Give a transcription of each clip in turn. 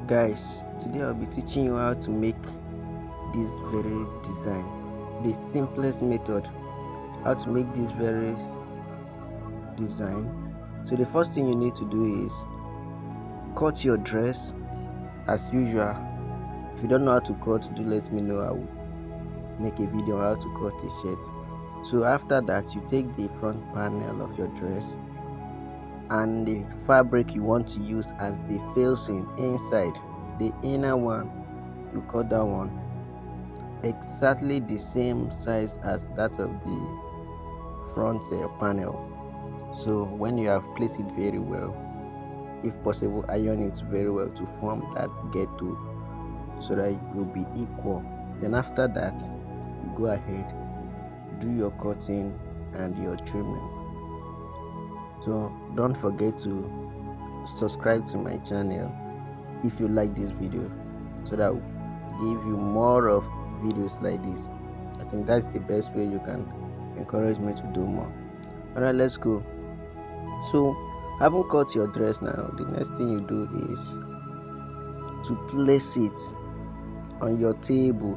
Guys, today I'll be teaching you how to make this very design, the simplest method how to make this very design. So the first thing you need to do is cut your dress as usual. If you don't know how to cut, do let me know. I will make a video on how to cut a shirt. So after that, you take the front panel of your dress and the fabric you want to use as the facing inside, the inner one, you cut that one exactly the same size as that of the front panel. So when you have placed it very well, if possible iron it very well to form that ghetto so that it will be equal. Then after that, you go ahead, do your cutting and your trimming. So don't forget to subscribe to my channel if you like this video, so that will give you more of videos like this. I think that's the best way you can encourage me to do more. Alright, let's go. So having cut your dress now, the next thing you do is to place it on your table.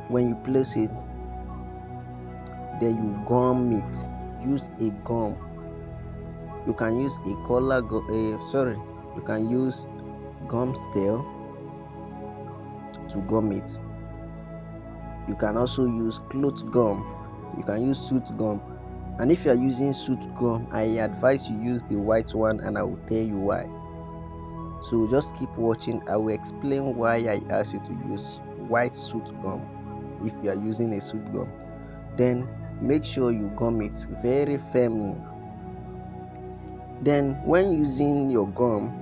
When you place it, then you gum it. Use a gum. You can use a color you can use gum style to gum it. You can also use cloth gum. You can use suit gum. And if you are using suit gum, I advise you use the white one, and I will tell you why. So just keep watching. I will explain why I ask you to use white suit gum if you are using a suit gum. Then make sure you gum it very firmly. Then when using your gum,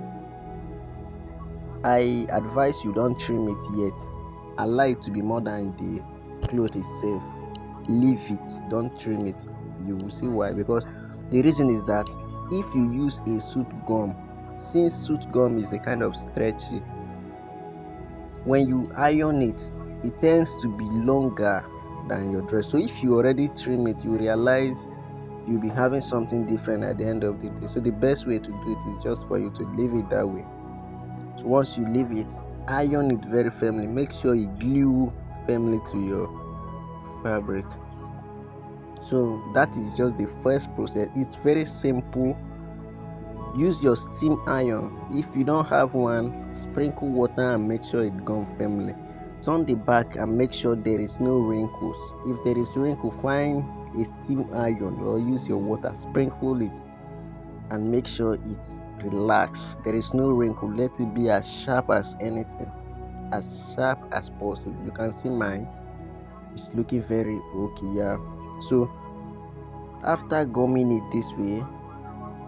I advise you don't trim it yet. Allow it to be more than the cloth itself. Leave it, don't trim it. You will see why. Because the reason is that if you use a suit gum, since suit gum is a kind of stretchy, when you iron it, it tends to be longer than your dress. So if you already trim it, you realize you'll be having something different at the end of the day. So the best way to do it is just for you to leave it that way. So once you leave it, iron it very firmly. Make sure you glue firmly to your fabric. So that is just the first process. It's very simple. Use your steam iron. If you don't have one, sprinkle water and make sure it gum firmly. Turn the back and make sure there is no wrinkles. If there is wrinkle, find a steam iron or use your water, sprinkle it and make sure it's relaxed. There is no wrinkle. Let it be as sharp as anything, as sharp as possible. You can see mine. It's looking very okay. Yeah. So after gumming it this way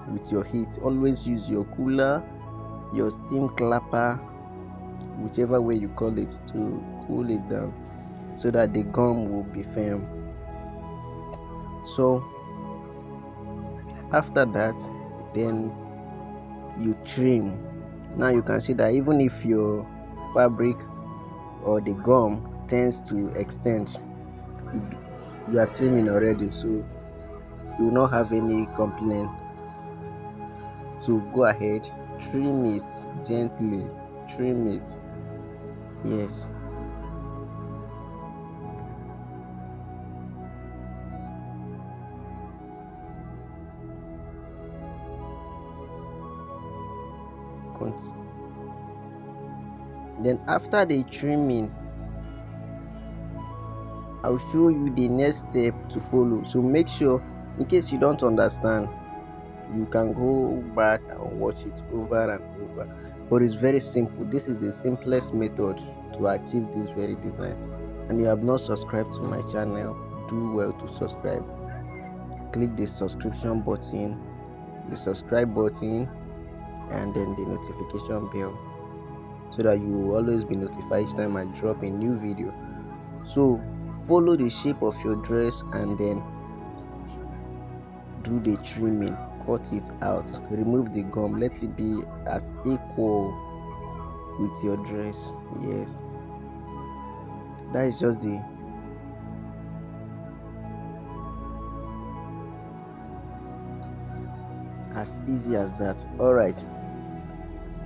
with your heat, always use your cooler, your steam clapper, whichever way you call it, to cool it down so that the gum will be firm. So after that, then you trim. Now you can see that even if your fabric or the gum tends to extend, you are trimming already, so you will not have any complaint. So go ahead, trim it gently, trim it. Yes. Then after the trimming, I'll show you the next step to follow. So make sure, in case you don't understand, you can go back and watch it over and over. But it's very simple. This is the simplest method to achieve this very design. And you have not subscribed to my channel, do well to subscribe. Click the subscription button, the subscribe button, and then the notification bell, so that you will always be notified each time I drop a new video. So follow the shape of your dress and then do the trimming. Cut it out, remove the gum, let it be as equal with your dress. Yes, that is just the as easy as that. All right,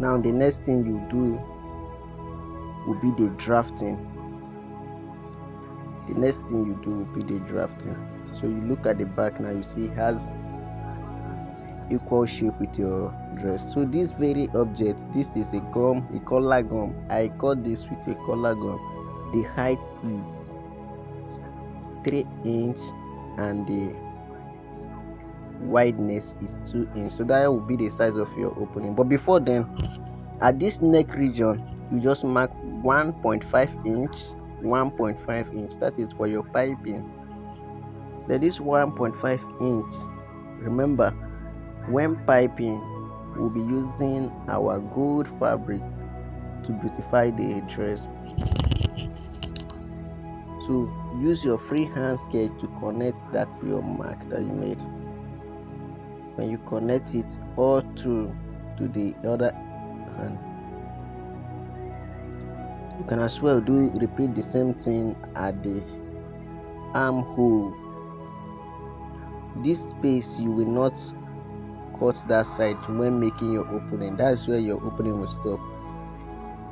Now the next thing you do will be the drafting. The next thing you do will be the drafting. So you look at the back now, you see it has equal shape with your dress. So this very object, this is a gum, a collar gum. I cut this with a collar gum. The height is 3 inch and the wideness is 2 inch. So that will be the size of your opening. But before then, at this neck region, you just mark 1.5 inch, 1.5 inch. That is for your piping. Then this 1.5 inch, remember, when piping, we'll be using our gold fabric to beautify the dress. So use your freehand sketch to connect that to your mark that you made. When you connect it all through to the other hand, you can as well repeat the same thing at the armhole. This space you will not cut that side when making your opening. That's where your opening will stop,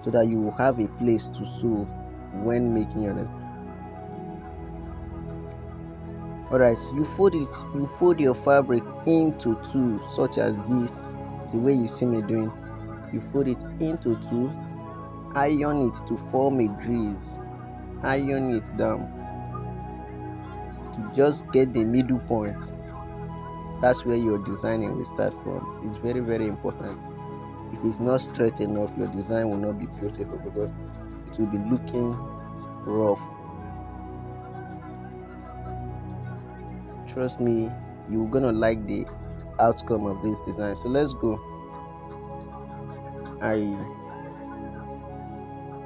so that you will have a place to sew when making your neck. Alright, you fold your fabric into two, such as this, the way you see me doing. You fold it into two, iron it to form a grease, iron it down to just get the middle point. That's where your designing will start from. It's very, very important. If it's not straight enough, your design will not be beautiful because it will be looking rough. Trust me, you're gonna like the outcome of this design. So let's go.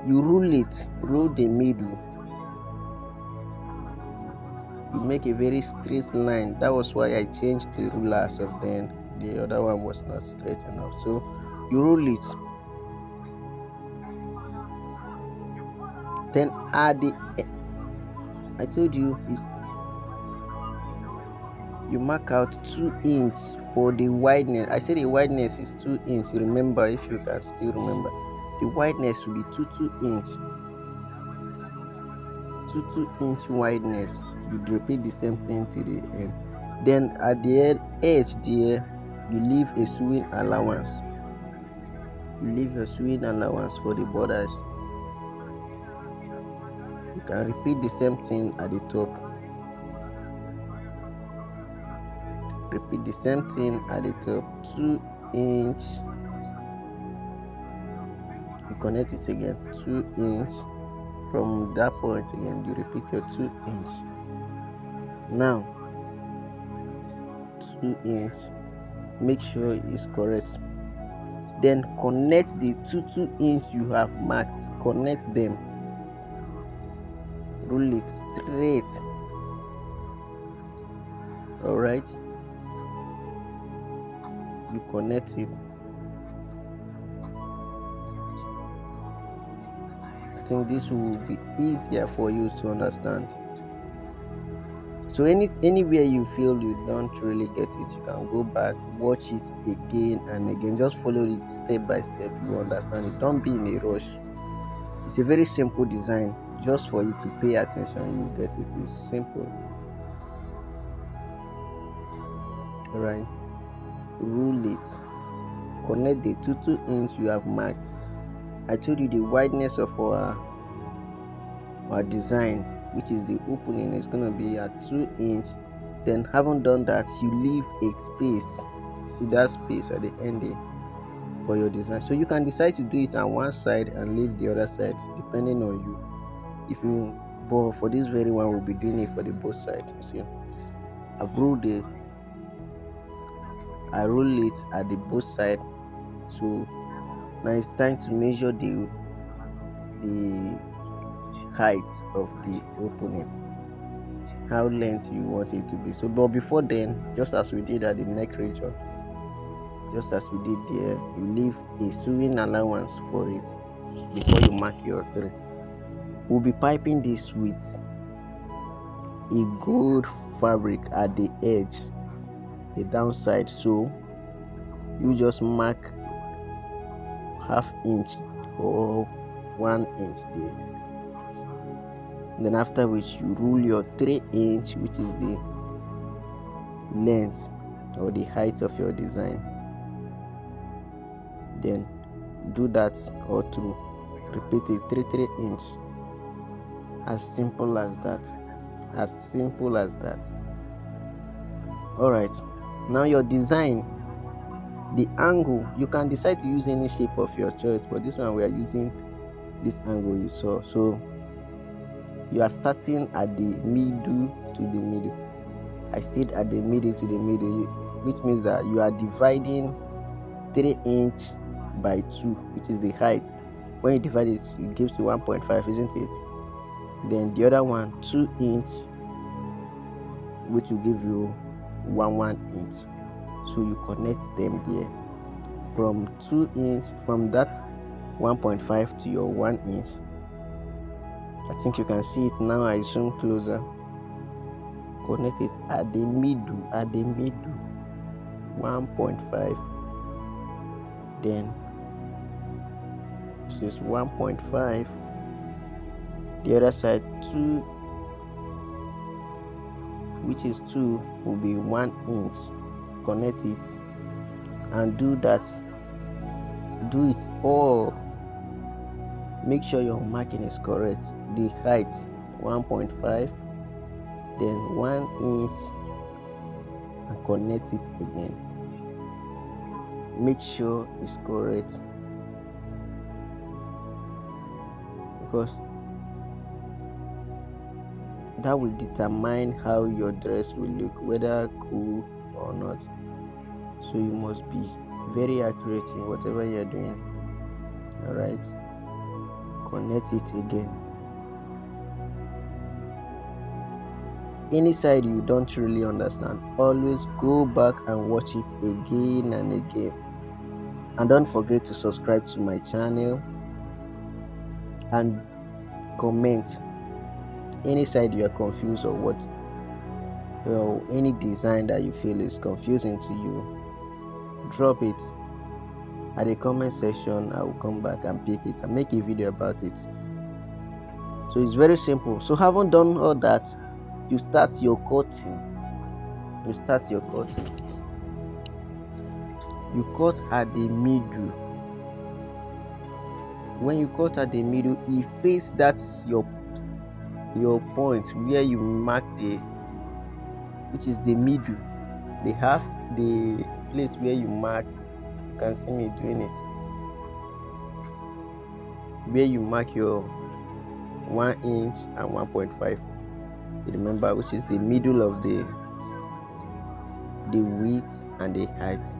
You rule the middle. You make a very straight line. That was why I changed the rulers of then. The other one was not straight enough. So you rule it. Then add I told you is you mark out 2 inch for the wideness. I said the wideness is 2 inch. Remember, if you can still remember, the wideness will be 2 inch. 2 inch wideness. You repeat the same thing to the end. Then at the edge there, you leave a sewing allowance. You leave your sewing allowance for the borders. You can repeat the same thing at the top. Repeat the same thing at the top. 2 inch. You connect it again. 2 inch. From that point again, you repeat your 2 inch. Now 2 inch. Make sure it's correct. Then connect the 2 inch you have marked. Connect them. Rule it straight. Alright. You connect it. I think this will be easier for you to understand. So anywhere you feel you don't really get it, you can go back, watch it again and again. Just follow it step by step. You understand it. Don't be in a rush. It's a very simple design. Just for you to pay attention, you get it. It's simple. Alright. Rule it. Connect the 2 inch you have marked. I told you the wideness of our design, which is the opening, is going to be at 2 inch. Then having done that, you leave a space. See that space at the end there for your design. So you can decide to do it on one side and leave the other side, depending on you. But for this very one, we'll be doing it for the both sides. You see, I rule it at the both side. So now it's time to measure the height of the opening, how length you want it to be. So but before then, just as we did at the neck region, just as we did there, you leave a sewing allowance for it before you mark your 3. We'll be piping this with a gold fabric at the edge, the downside. So you just mark half inch or 1 inch there. Then after which you rule your 3 inch, which is the length or the height of your design. Then do that all through. Repeat it 3 inch. As simple as that. As simple as that. Alright. Now your design, the angle, you can decide to use any shape of your choice, but this one we are using this angle you saw. So you are starting at the middle to the middle. I said at the middle to the middle, which means that you are dividing 3 inch by 2, which is the height. When you divide it, it gives you 1.5, isn't it? Then the other one, 2 inch, which will give you 1 inch. So you connect them there. From 2 inch, from that 1.5 to your 1 inch. I think you can see it now. I zoom closer. Connect it at the middle, 1.5. Then this is 1.5. The other side 2, which is 2, will be 1 inch. Connect it and do that. Do it all. Make sure your marking is correct. The height 1.5, then 1 inch, and connect it again. Make sure it's correct, because that will determine how your dress will look, whether cool or not. So you must be very accurate in whatever you're doing. Alright, connect it again. Any side you don't really understand, always go back and watch it again and again. And don't forget to subscribe to my channel and comment any side you are confused or what, or any design that you feel is confusing to you. Drop it at the comment section. I will come back and pick it and make a video about it. So it's very simple. So having done all that, you start your cutting. You cut at the middle. When you cut at the middle, you face that's your point where you mark the, which is the middle, the half, the place where you mark. You can see me doing it, where you mark your 1 inch and 1.5. Remember, which is the middle of the width and the height.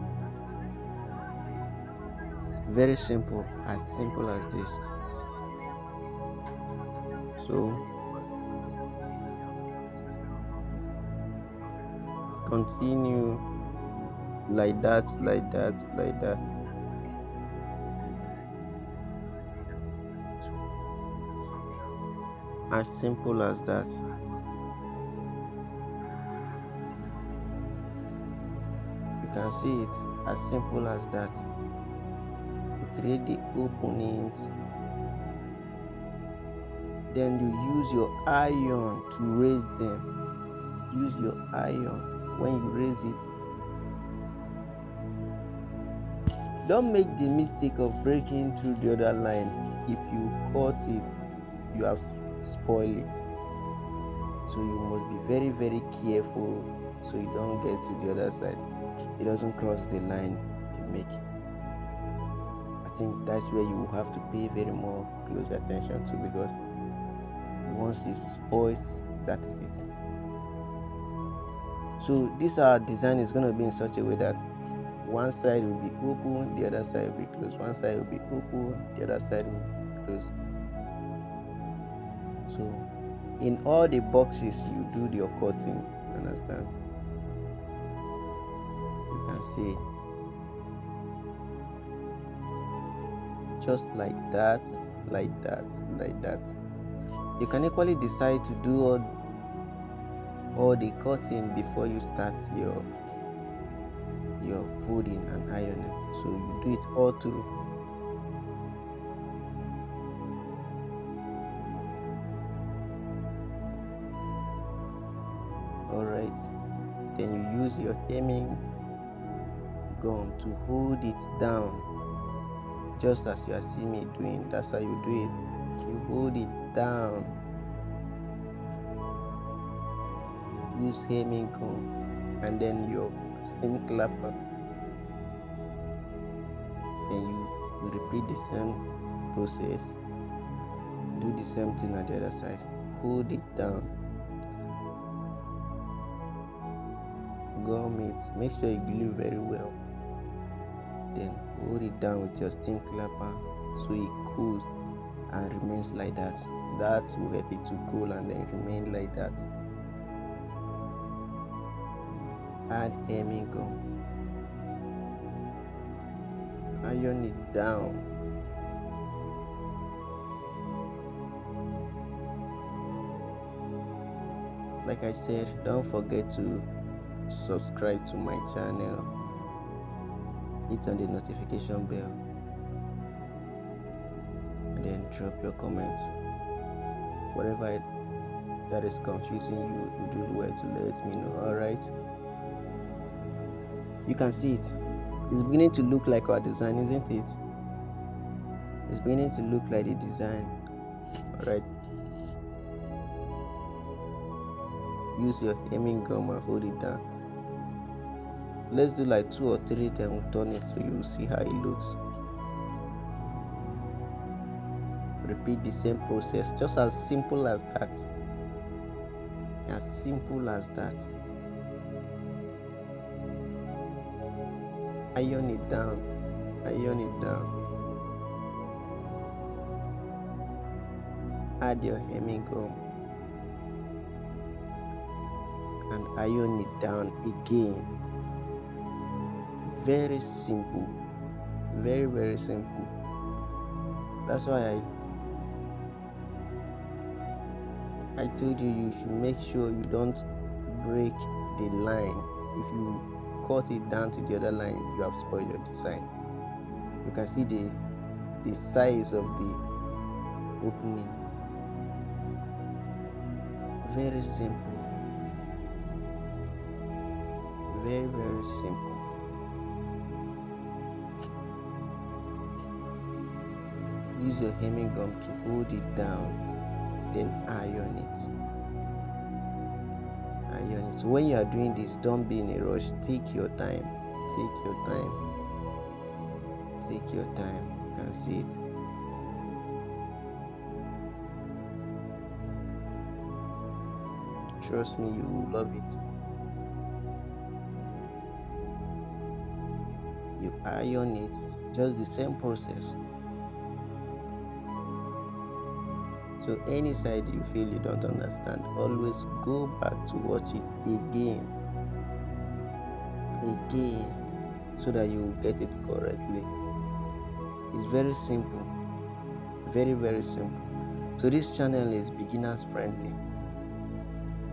Very simple, as simple as this. So continue like that. As simple as that. You can see it, as simple as that. You create the openings, then you use your iron to raise them. Use your iron. When you raise it, don't make the mistake of breaking through the other line. If you cut it, you have spoiled it. So you must be very, very careful so you don't get to the other side. It doesn't cross the line you make. I think that's where you will have to pay very more close attention to, because once it spoils, that is it. So this our design is going to be in such a way that one side will be open, the other side will be closed. One side will be open, the other side will be closed. So in all the boxes you do your cutting, understand? You can see just like that. You can equally decide to do all the cutting before you start your folding and ironing. So you do it all through. All right, then you use your hemming gum to hold it down, just as you are seeing me doing. That's how you do it. You hold it down. Use hemming gum and then your steam clapper. Then you repeat the same process. Do the same thing at the other side. Hold it down. Gum it. Make sure you glue very well. Then hold it down with your steam clapper so it cools and remains like that. That will help it to cool and then remain like that. Add hemming gum. Iron it down. Like I said, don't forget to subscribe to my channel. Hit on the notification bell and then drop your comments. Whatever that is confusing you, you do well to let me know. Alright, you can see it. It's beginning to look like our design, isn't it? It's beginning to look like the design. Alright, use your hemming gum and hold it down. Let's do like 2 or 3, then we'll turn it so you'll see how it looks. Repeat the same process, just as simple as that. As simple as that. Iron it down. Iron it down. Add your hemming gum and iron it down again. Very simple. Very, very simple. That's why I told you should make sure you don't break the line. If you cut it down to the other line, you have spoiled your design. You can see the size of the opening. Very simple. Very, very simple. Use your hemming gum to hold it down, then iron it. Iron it. So when you are doing this, don't be in a rush. Take your time. Take your time. Take your time. You can see it. Trust me, you will love it. You iron it. Just the same process. So any side you feel you don't understand, always go back to watch it again, so that you will get it correctly. It's very simple, very, very simple. So this channel is beginners friendly.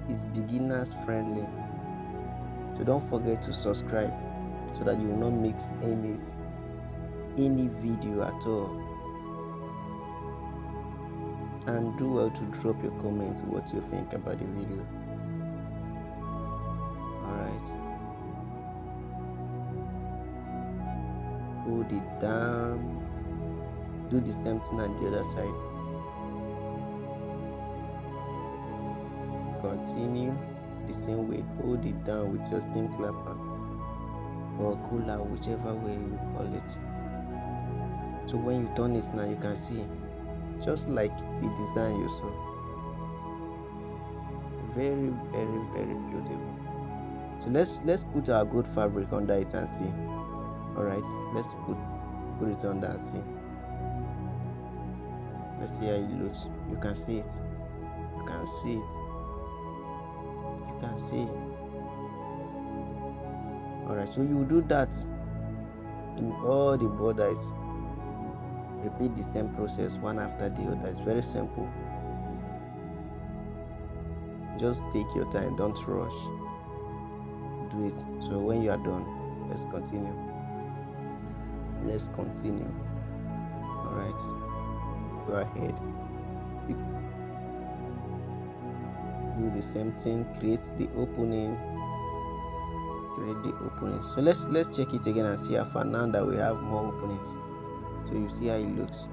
It's beginners friendly. So don't forget to subscribe so that you will not miss any video at all. And do well to drop your comments what you think about the video. Alright, hold it down. Do the same thing on the other side. Continue the same way. Hold it down with your steam clapper or cooler, whichever way you call it. So when you turn it now, you can see just like the design you saw. Very, very, very beautiful. So let's put our good fabric under it and see. Alright, let's put it under and see. Let's see how it looks. You can see it. You can see it. You can see it. Alright, so you do that in all the borders. Repeat the same process one after the other. It's very simple. Just take your time, don't rush. Do it. So when you are done, let's continue. Let's continue. Alright, go ahead. do the same thing, create the opening. So let's check it again and see how far now that we have more openings. So you see how it looks.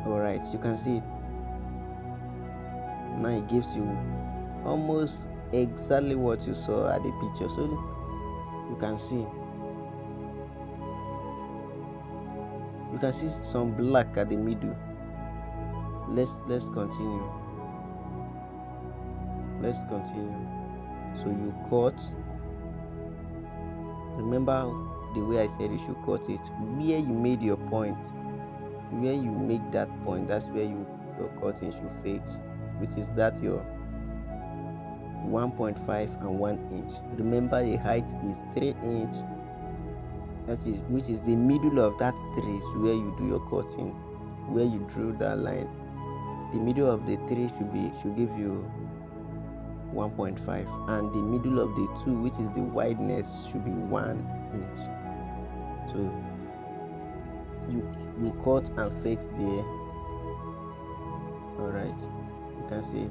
All right, you can see it now. It gives you almost exactly what you saw at the picture. So you can see some black at the middle. Let's continue. So you cut. Remember the way I said you should cut it. Where you made your point, where you make that point, that's where your cutting should fix, which is that your 1.5 and 1 inch. Remember the height is 3 inch, which is the middle of that tree where you do your cutting, where you drew that line. The middle of the tree should give you 1.5, and the middle of the 2, which is the wideness, should be 1 inch. So you cut and fix there. All right, you can see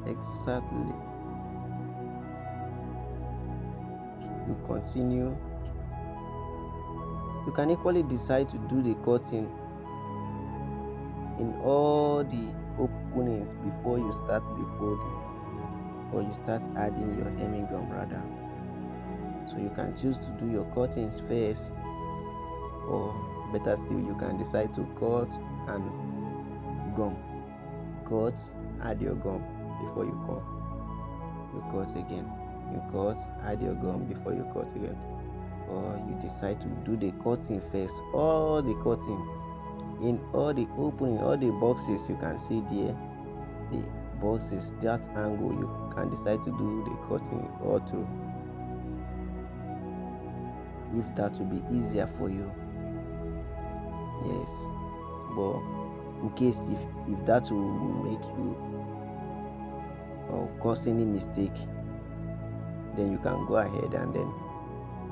exactly. You continue. You can equally decide to do the cutting in all the openings before you start the folding, or you start adding your hemming gum rather. So you can choose to do your cuttings first, or better still, you can decide to cut and gum. Cut, add your gum before you come. You cut again. You cut, add your gum before you cut again. Or you decide to do the cutting first. All the cutting in all the opening, all the boxes you can see there, the boxes, that angle, you can decide to do the cutting all through, if that will be easier for you. Yes, but in case if that will make you or cause any mistake, then you can go ahead and then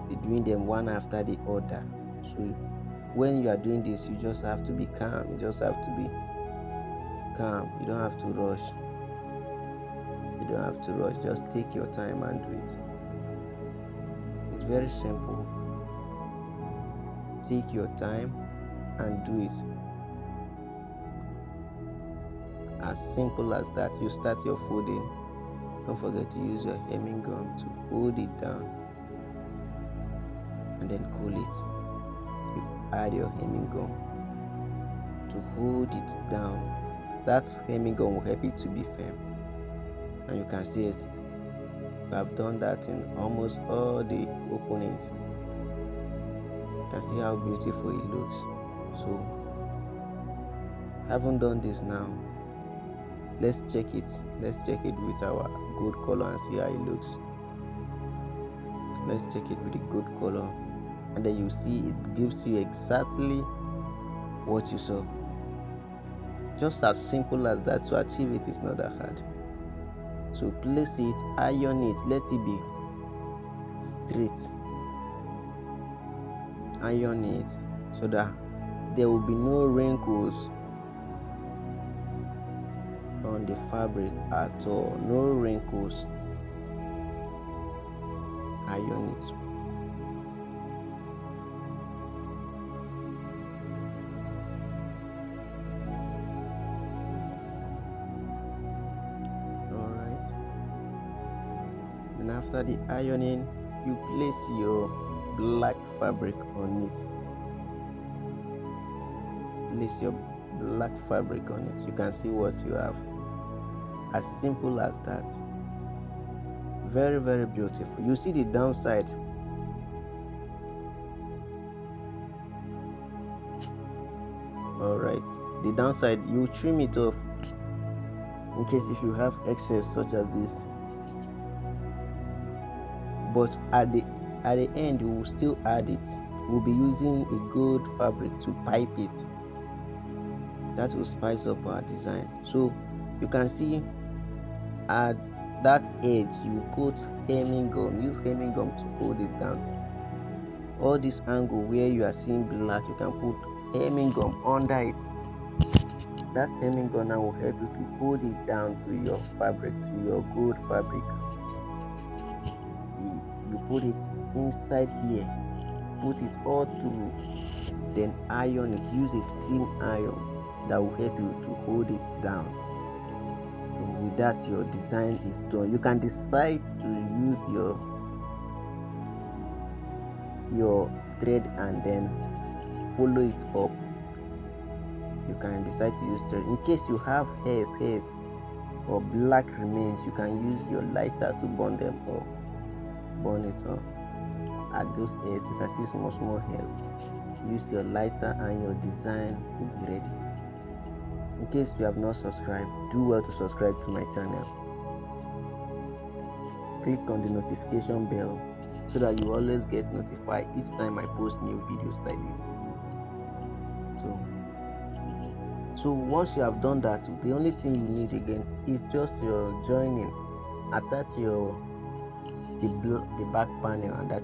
be doing them one after the other. So when you are doing this, you just have to be calm. You just have to be calm. You don't have to rush. Just take your time and do it. It's very simple. Take your time and do it. As simple as that. You start your folding. Don't forget to use your hemming gum to hold it down and then cool it. You add your hemming gum to hold it down. That hemming gum will help it to be firm, and you can see it. You have done that in almost all the openings. You can see how beautiful it looks. So having done this now, let's check it with our good color and see how it looks. Let's check it with a good color, and then you see it gives you exactly what you saw. Just as simple as that. To achieve it is not that hard. So place it, iron it, let it be straight. Iron it so that there will be no wrinkles on the fabric at all. No wrinkles. Iron it. Alright. Then after the ironing, you place your black fabric on it. Place your black fabric on it. You can see what you have. As simple as that. Very, very beautiful. You see the downside. Alright, the downside, you trim it off in case if you have excess such as this, but at the end we will still add it. We'll be using a good fabric to pipe it. That will spice up our design. So you can see at that edge you put hemming gum. Use hemming gum to hold it down. All this angle where you are seeing black, you can put hemming gum under it. That hemming gum now will help you to hold it down to your fabric, to your gold fabric. You put it inside here, put it all through, then iron it. Use a steam iron that will help you to hold it down. So with that, your design is done. You can decide to use your thread and then follow it up. You can decide to use thread. In case you have hairs or black remains, you can use your lighter to burn them or burn it up. At those edges, you can see small hairs. Use your lighter and your design will be ready. In case you have not subscribed, do well to subscribe to my channel. Click on the notification bell so that you always get notified each time I post new videos like this. So once you have done that, the only thing you need again is just your joining. Attach the back panel, and that